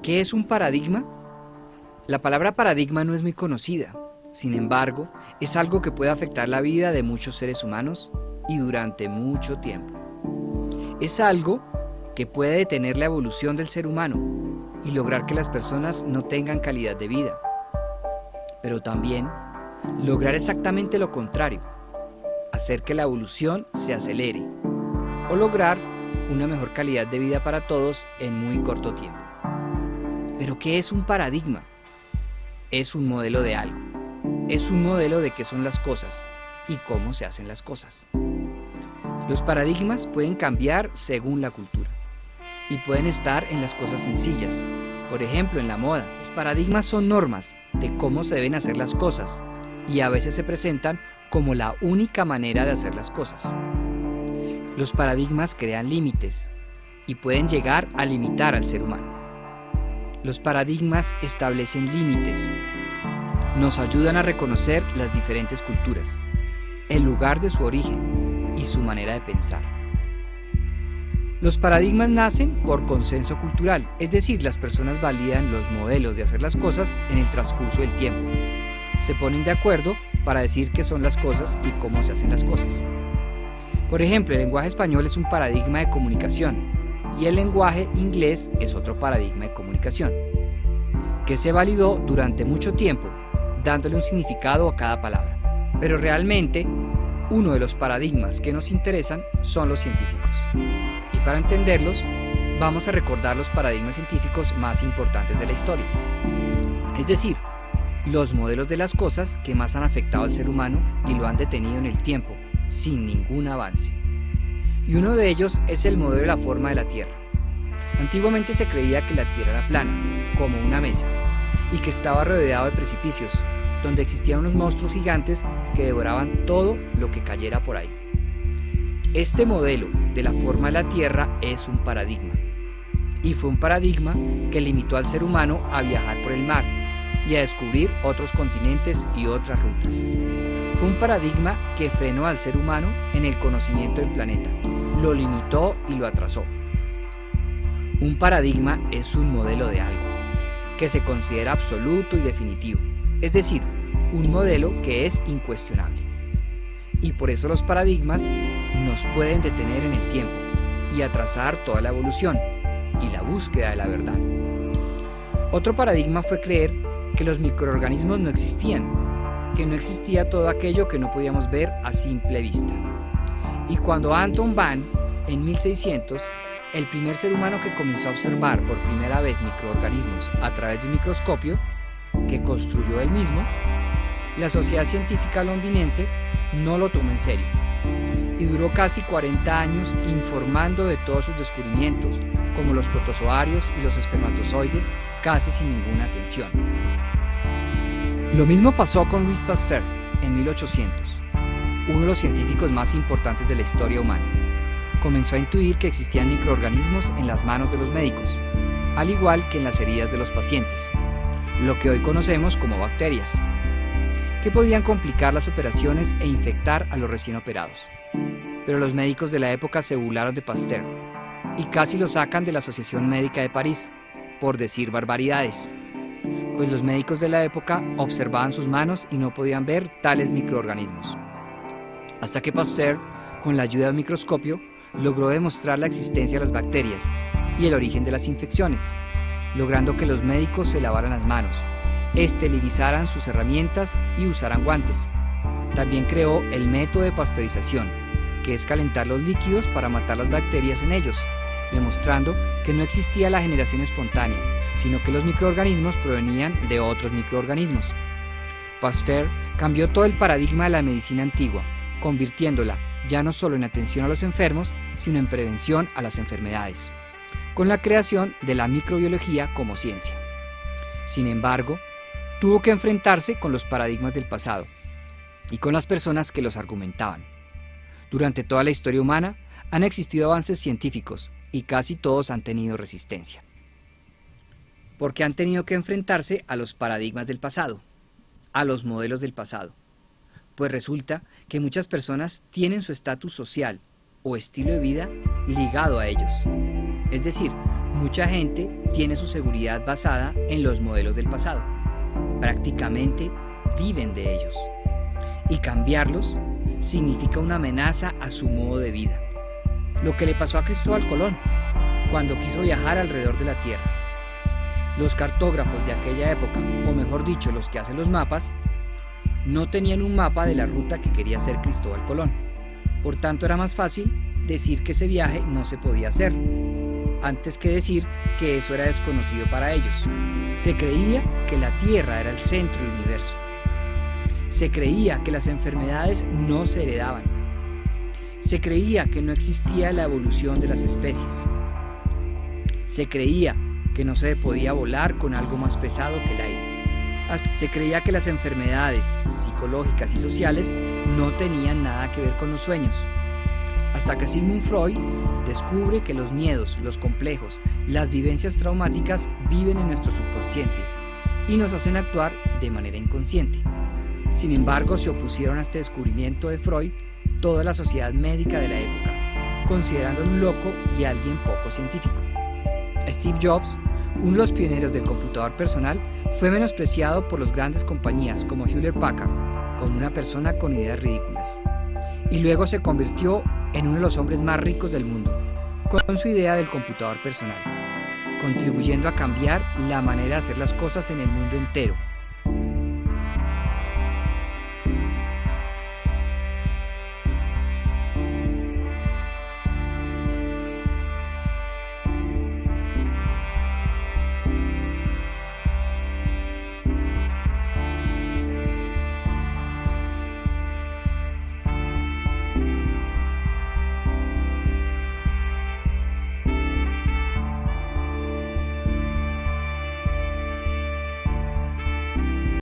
¿Qué es un paradigma? La palabra paradigma no es muy conocida, sin embargo, es algo que puede afectar la vida de muchos seres humanos y durante mucho tiempo. Es algo que puede detener la evolución del ser humano y lograr que las personas no tengan calidad de vida, pero también lograr exactamente lo contrario, hacer que la evolución se acelere o lograr una mejor calidad de vida para todos en muy corto tiempo. ¿Pero qué es un paradigma? Es un modelo de algo, es un modelo de qué son las cosas y cómo se hacen las cosas. Los paradigmas pueden cambiar según la cultura y pueden estar en las cosas sencillas, por ejemplo en la moda. Los paradigmas son normas de cómo se deben hacer las cosas y a veces se presentan como la única manera de hacer las cosas. Los paradigmas crean límites y pueden llegar a limitar al ser humano. Los paradigmas establecen límites, nos ayudan a reconocer las diferentes culturas, el lugar de su origen y su manera de pensar. Los paradigmas nacen por consenso cultural, es decir, las personas validan los modelos de hacer las cosas en el transcurso del tiempo. Se ponen de acuerdo para decir qué son las cosas y cómo se hacen las cosas. Por ejemplo, el lenguaje español es un paradigma de comunicación y el lenguaje inglés es otro paradigma de comunicación, que se validó durante mucho tiempo, dándole un significado a cada palabra. Pero realmente, uno de los paradigmas que nos interesan son los científicos. Y para entenderlos, vamos a recordar los paradigmas científicos más importantes de la historia. Es decir, los modelos de las cosas que más han afectado al ser humano y lo han detenido en el tiempo, sin ningún avance. Y uno de ellos es el modelo de la forma de la Tierra. Antiguamente se creía que la Tierra era plana, como una mesa, y que estaba rodeado de precipicios, donde existían unos monstruos gigantes que devoraban todo lo que cayera por ahí. Este modelo de la forma de la Tierra es un paradigma, y fue un paradigma que limitó al ser humano a viajar por el mar y a descubrir otros continentes y otras rutas. Fue un paradigma que frenó al ser humano en el conocimiento del planeta, lo limitó y lo atrasó. Un paradigma es un modelo de algo, que se considera absoluto y definitivo, es decir, un modelo que es incuestionable. Y por eso los paradigmas nos pueden detener en el tiempo y atrasar toda la evolución y la búsqueda de la verdad. Otro paradigma fue creer que los microorganismos no existían, que no existía todo aquello que no podíamos ver a simple vista. Y cuando Anton Bahn, en 1600, el primer ser humano que comenzó a observar por primera vez microorganismos a través de un microscopio, que construyó él mismo, la Sociedad Científica Londinense no lo tomó en serio y duró casi 40 años informando de todos sus descubrimientos, como los protozoarios y los espermatozoides, casi sin ninguna atención. Lo mismo pasó con Louis Pasteur en 1800, uno de los científicos más importantes de la historia humana. Comenzó a intuir que existían microorganismos en las manos de los médicos, al igual que en las heridas de los pacientes, lo que hoy conocemos como bacterias, que podían complicar las operaciones e infectar a los recién operados. Pero los médicos de la época se burlaron de Pasteur y casi lo sacan de la Asociación Médica de París por decir barbaridades, pues los médicos de la época observaban sus manos y no podían ver tales microorganismos. Hasta que Pasteur, con la ayuda de un microscopio, logró demostrar la existencia de las bacterias y el origen de las infecciones, logrando que los médicos se lavaran las manos, esterilizaran sus herramientas y usaran guantes. También creó el método de pasteurización, que es calentar los líquidos para matar las bacterias en ellos, demostrando que no existía la generación espontánea, sino que los microorganismos provenían de otros microorganismos. Pasteur cambió todo el paradigma de la medicina antigua, convirtiéndola ya no solo en atención a los enfermos, sino en prevención a las enfermedades, con la creación de la microbiología como ciencia. Sin embargo, tuvo que enfrentarse con los paradigmas del pasado y con las personas que los argumentaban. Durante toda la historia humana han existido avances científicos y casi todos han tenido resistencia, porque han tenido que enfrentarse a los paradigmas del pasado, a los modelos del pasado. Pues resulta que muchas personas tienen su estatus social o estilo de vida ligado a ellos. Es decir, Mucha gente tiene su seguridad basada en los modelos del pasado. Prácticamente viven de ellos. Y cambiarlos significa una amenaza a su modo de vida. Lo que le pasó a Cristóbal Colón cuando quiso viajar alrededor de la Tierra. Los cartógrafos de aquella época, o mejor dicho, los que hacen los mapas, no tenían un mapa de la ruta que quería hacer Cristóbal Colón. Por tanto, era más fácil decir que ese viaje no se podía hacer, antes que decir que eso era desconocido para ellos. Se creía que la Tierra era el centro del universo. Se creía que las enfermedades no se heredaban. Se creía que no existía la evolución de las especies. Se creía que no se podía volar con algo más pesado que el aire. Se creía que las enfermedades psicológicas y sociales no tenían nada que ver con los sueños. Hasta que Sigmund Freud descubre que los miedos, los complejos, las vivencias traumáticas viven en nuestro subconsciente y nos hacen actuar de manera inconsciente. Sin embargo, se opusieron a este descubrimiento de Freud toda la sociedad médica de la época, considerándolo un loco y alguien poco científico. Steve Jobs, uno de los pioneros del computador personal, fue menospreciado por las grandes compañías como Hewlett Packard como una persona con ideas ridículas. Y luego se convirtió en uno de los hombres más ricos del mundo, con su idea del computador personal, contribuyendo a cambiar la manera de hacer las cosas en el mundo entero,